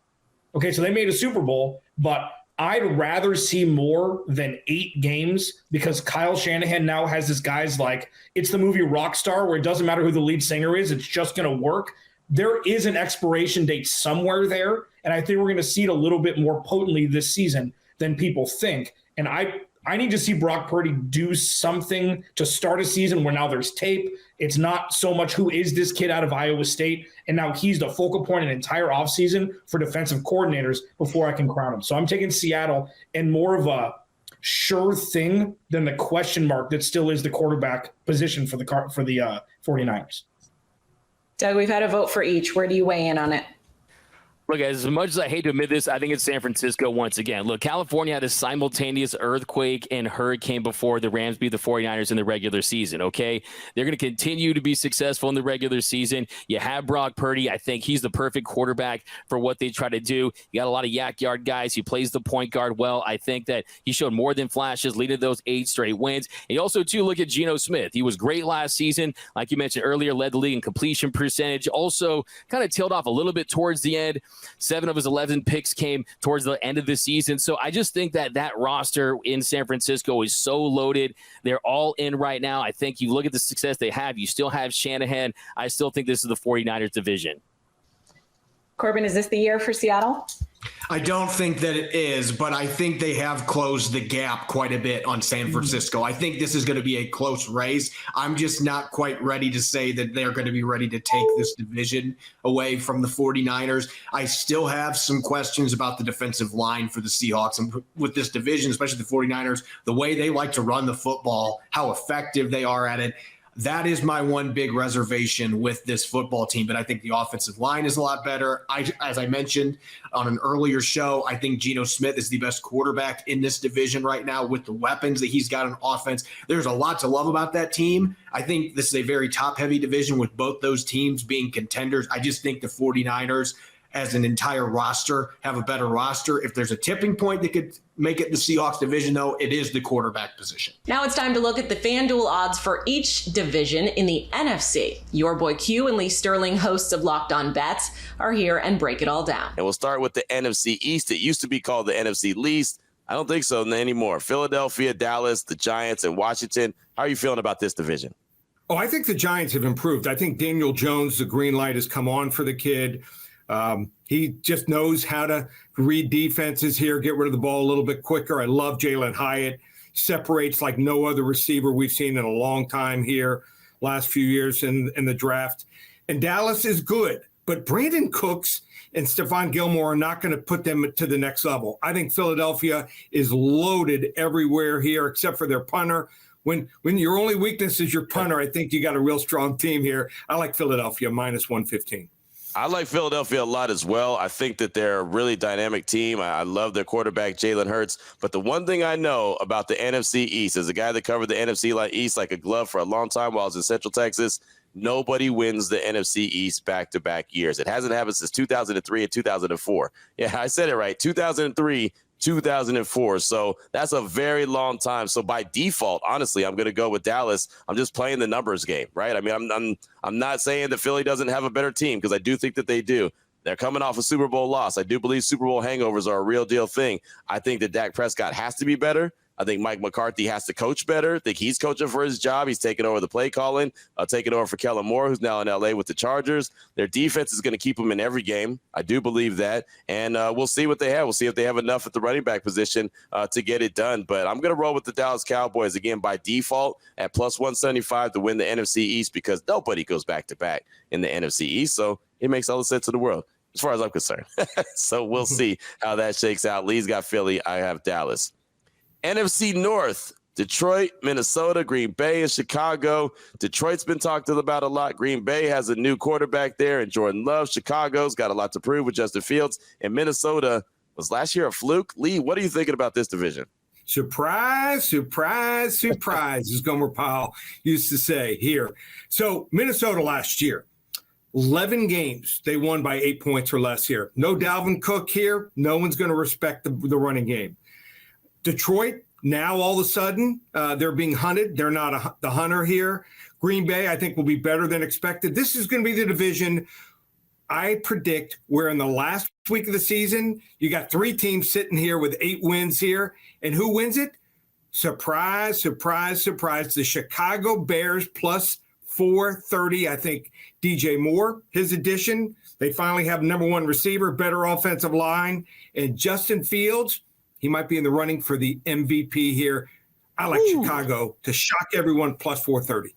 Okay, so they made a Super Bowl, but – I'd rather see more than 8 games because Kyle Shanahan now has this guy's like, it's the movie Rockstar where it doesn't matter who the lead singer is, it's just going to work. There is an expiration date somewhere there, and I think we're going to see it a little bit more potently this season than people think. And I need to see Brock Purdy do something to start a season where now there's tape. It's not so much who is this kid out of Iowa State, and now he's the focal point an entire offseason for defensive coordinators before I can crown him. So I'm taking Seattle and more of a sure thing than the question mark that still is the quarterback position for the 49ers. Doug, we've had a vote for each. Where do you weigh in on it? Look, as much as I hate to admit this, I think it's San Francisco once again. Look, California had a simultaneous earthquake and hurricane before the Rams beat the 49ers in the regular season, okay? They're going to continue to be successful in the regular season. You have Brock Purdy. I think he's the perfect quarterback for what they try to do. You got a lot of yak yard guys. He plays the point guard well. I think that he showed more than flashes, leading those 8 straight wins. And you also, too, look at Geno Smith. He was great last season. Like you mentioned earlier, led the league in completion percentage. Also kind of tailed off a little bit towards the end. 7 of his 11 picks came towards the end of the season. So I just think that roster in San Francisco is so loaded. They're all in right now. I think you look at the success they have. You still have Shanahan. I still think this is the 49ers division. Corbin, is this the year for Seattle? I don't think that it is, but I think they have closed the gap quite a bit on San Francisco. I think this is going to be a close race. I'm just not quite ready to say that they're going to be ready to take this division away from the 49ers. I still have some questions about the defensive line for the Seahawks and with this division, especially the 49ers, the way they like to run the football, how effective they are at it. That is my one big reservation with this football team. But I think the offensive line is a lot better. As I mentioned on an earlier show, I think Geno Smith is the best quarterback in this division right now with the weapons that he's got on offense. There's a lot to love about that team. I think this is a very top-heavy division with both those teams being contenders. I just think the 49ers as an entire roster have a better roster. If there's a tipping point that could make it the Seahawks division, though, it is the quarterback position. Now it's time to look at the FanDuel odds for each division in the NFC. Your boy Q and Lee Sterling, hosts of Locked On Bets, are here and break it all down. And we'll start with the NFC East. It used to be called the NFC Least. I don't think so anymore. Philadelphia, Dallas, the Giants, and Washington. How are you feeling about this division? Oh, I think the Giants have improved. I think Daniel Jones, the green light has come on for the kid. He just knows how to read defenses here, get rid of the ball a little bit quicker. I love Jalen Hyatt. Separates like no other receiver we've seen in a long time here, last few years in the draft. And Dallas is good, but Brandon Cooks and Stephon Gilmore are not going to put them to the next level. I think Philadelphia is loaded everywhere here except for their punter. When your only weakness is your punter, I think you got a real strong team here. I like Philadelphia minus 115. I like Philadelphia a lot as well. I think that they're a really dynamic team. I love their quarterback, Jalen Hurts. But the one thing I know about the NFC East, as a guy that covered the NFC East like a glove for a long time while I was in Central Texas, nobody wins the NFC East back-to-back years. It hasn't happened since 2003 and 2004. Yeah, I said it right. 2003, 2004. So that's a very long time. So by default, honestly, I'm going to go with Dallas. I'm just playing the numbers game, right? I mean, I'm not saying that Philly doesn't have a better team because I do think that they do. They're coming off a Super Bowl loss. I do believe Super Bowl hangovers are a real deal thing. I think that Dak Prescott has to be better. I think Mike McCarthy has to coach better. I think he's coaching for his job. He's taking over the play calling, taking over for Kellen Moore, who's now in L.A. with the Chargers. Their defense is going to keep them in every game. I do believe that. And we'll see what they have. We'll see if they have enough at the running back position to get it done. But I'm going to roll with the Dallas Cowboys, again, by default at plus 175 to win the NFC East because nobody goes back-to-back in the NFC East. So it makes all the sense in the world as far as I'm concerned. So we'll see how that shakes out. Lee's got Philly. I have Dallas. NFC North, Detroit, Minnesota, Green Bay, and Chicago. Detroit's been talked about a lot. Green Bay has a new quarterback there and Jordan Love. Chicago's got a lot to prove with Justin Fields. And Minnesota was last year a fluke. Lee, what are you thinking about this division? Surprise, surprise, surprise, as Gomer Pyle used to say here. So Minnesota last year, 11 games, they won by 8 points or less here. No Dalvin Cook here. No one's going to respect the running game. Detroit, now all of a sudden, they're being hunted. They're not the hunter here. Green Bay, I think, will be better than expected. This is going to be the division I predict where in the last week of the season, you got 3 teams sitting here with 8 wins here. And who wins it? Surprise, surprise, surprise. The Chicago Bears plus 430. I think DJ Moore, his addition. They finally have number 1 receiver, better offensive line. And Justin Fields, he might be in the running for the MVP here. I like Chicago to shock everyone plus 430.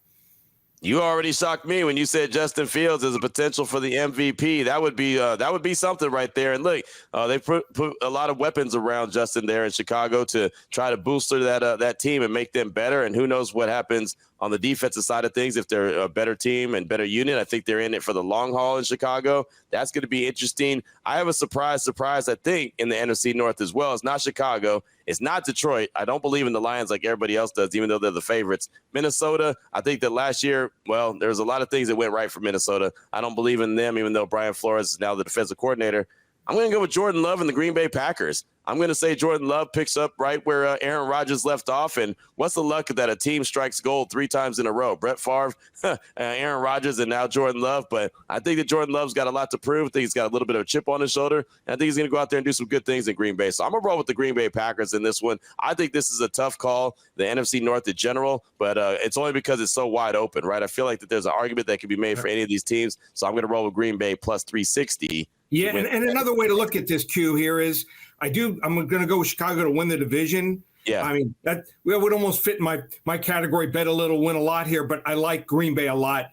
You already shocked me when you said Justin Fields is a potential for the MVP. That would be something right there. And look, they put a lot of weapons around Justin there in Chicago to try to bolster that team and make them better. And who knows what happens on the defensive side of things, if they're a better team and better unit, I think they're in it for the long haul in Chicago. That's going to be interesting. I have a surprise, I think, in the NFC North as well. It's not Chicago. It's not Detroit. I don't believe in the Lions like everybody else does, even though they're the favorites. Minnesota, I think that last year, well, there was a lot of things that went right for Minnesota. I don't believe in them, even though Brian Flores is now the defensive coordinator. I'm going to go with Jordan Love and the Green Bay Packers. I'm going to say Jordan Love picks up right where Aaron Rodgers left off. And what's the luck that a team strikes gold 3 times in a row? Brett Favre, Aaron Rodgers, and now Jordan Love. But I think that Jordan Love's got a lot to prove. I think he's got a little bit of a chip on his shoulder. And I think he's going to go out there and do some good things in Green Bay. So I'm going to roll with the Green Bay Packers in this one. I think this is a tough call, the NFC North in general, but it's only because it's so wide open, right? I feel like that there's an argument that can be made for any of these teams. So I'm going to roll with Green Bay plus 360. Yeah, and another way to look at this, Q, here is I'm going to go with Chicago to win the division. Yeah. I mean, that would almost fit my category, bet a little, win a lot here, but I like Green Bay a lot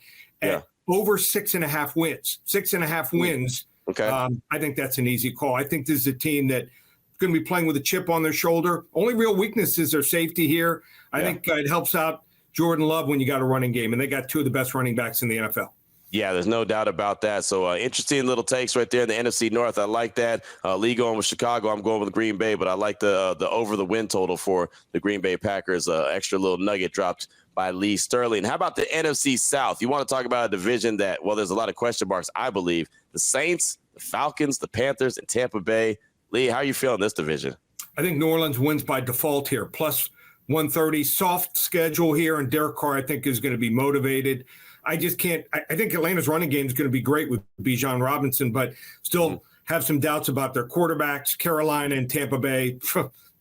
at over 6.5 wins. 6.5 wins. Okay. I think that's an easy call. I think this is a team that's going to be playing with a chip on their shoulder. Only real weakness is their safety here. I think it helps out Jordan Love when you got a running game, and they got 2 of the best running backs in the NFL. Yeah, there's no doubt about that. So interesting little takes right there in the NFC North. I like that. Lee going with Chicago. I'm going with Green Bay, but I like the over the win total for the Green Bay Packers. Extra little nugget dropped by Lee Sterling. How about the NFC South? You want to talk about a division that, well, there's a lot of question marks, I believe. The Saints, the Falcons, the Panthers, and Tampa Bay. Lee, how are you feeling this division? I think New Orleans wins by default here, plus 130. Soft schedule here, and Derek Carr, I think, is going to be motivated. I just can't. I think Atlanta's running game is going to be great with Bijan Robinson, but still have some doubts about their quarterbacks. Carolina and Tampa Bay,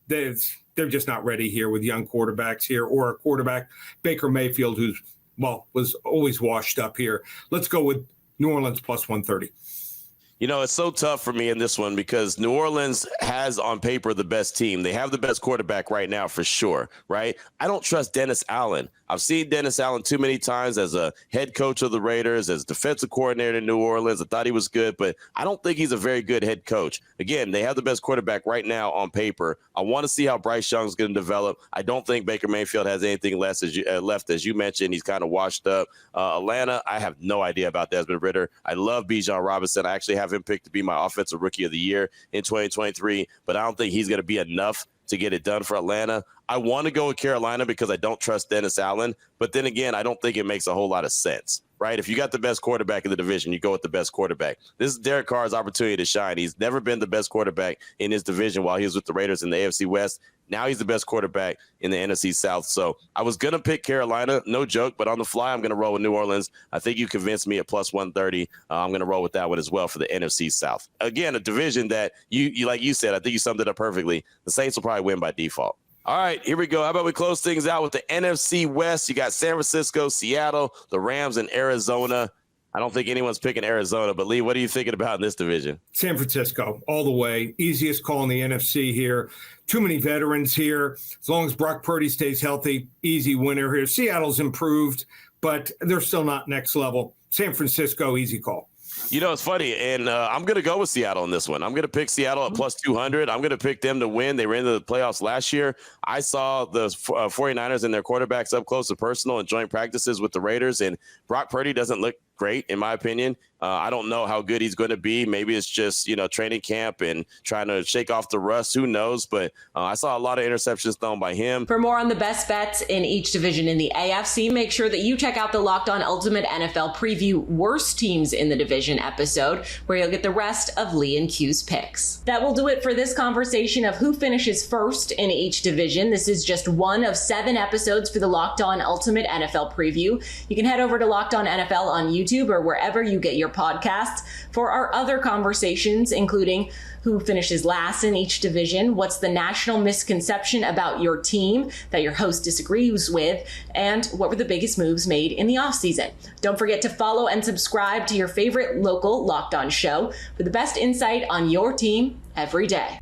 they're just not ready here with young quarterbacks here, or a quarterback, Baker Mayfield, who's, well, was always washed up here. Let's go with New Orleans plus 130. You know, it's so tough for me in this one because New Orleans has on paper the best team. They have the best quarterback right now for sure, right? I don't trust Dennis Allen. I've seen Dennis Allen too many times as a head coach of the Raiders, as defensive coordinator in New Orleans. I thought he was good, but I don't think he's a very good head coach. Again, they have the best quarterback right now on paper. I want to see how Bryce Young's going to develop. I don't think Baker Mayfield has anything left, as you mentioned. He's kind of washed up. Atlanta, I have no idea about Desmond Ridder. I love Bijan Robinson. I actually have him picked to be my offensive rookie of the year in 2023, but I don't think he's going to be enough to get it done for Atlanta. I want to go with Carolina because I don't trust Dennis Allen, but then again, I don't think it makes a whole lot of sense, right? If you got the best quarterback in the division, you go with the best quarterback. This is Derek Carr's opportunity to shine. He's never been the best quarterback in his division while he was with the Raiders in the AFC West. Now he's the best quarterback in the NFC South. So I was going to pick Carolina, no joke, but on the fly, I'm going to roll with New Orleans. I think you convinced me at plus 130. I'm going to roll with that one as well for the NFC South. Again, a division that you like you said, I think you summed it up perfectly. The Saints will probably win by default. All right, here we go. How about we close things out with the NFC West? You got San Francisco, Seattle, the Rams, and Arizona. I don't think anyone's picking Arizona, but Lee, what are you thinking about in this division? San Francisco, all the way. Easiest call in the NFC here. Too many veterans here. As long as Brock Purdy stays healthy, easy winner here. Seattle's improved, but they're still not next level. San Francisco, easy call. You know, it's funny, and I'm going to go with Seattle in this one. I'm going to pick Seattle at plus 200. I'm going to pick them to win. They were into the playoffs last year. I saw the 49ers and their quarterbacks up close and personal in joint practices with the Raiders, and Brock Purdy doesn't look great, in my opinion. I don't know how good he's going to be. Maybe it's just, training camp and trying to shake off the rust. Who knows? But I saw a lot of interceptions thrown by him. For more on the best bets in each division in the AFC, make sure that you check out the Locked On Ultimate NFL Preview Worst Teams in the Division episode, where you'll get the rest of Lee and Q's picks. That will do it for this conversation of who finishes first in each division. This is just one of 7 episodes for the Locked On Ultimate NFL Preview. You can head over to Locked On NFL on YouTube or wherever you get your podcasts for our other conversations, including who finishes last in each division, what's the national misconception about your team that your host disagrees with, and what were the biggest moves made in the offseason. Don't forget to follow and subscribe to your favorite local Locked On show for the best insight on your team every day.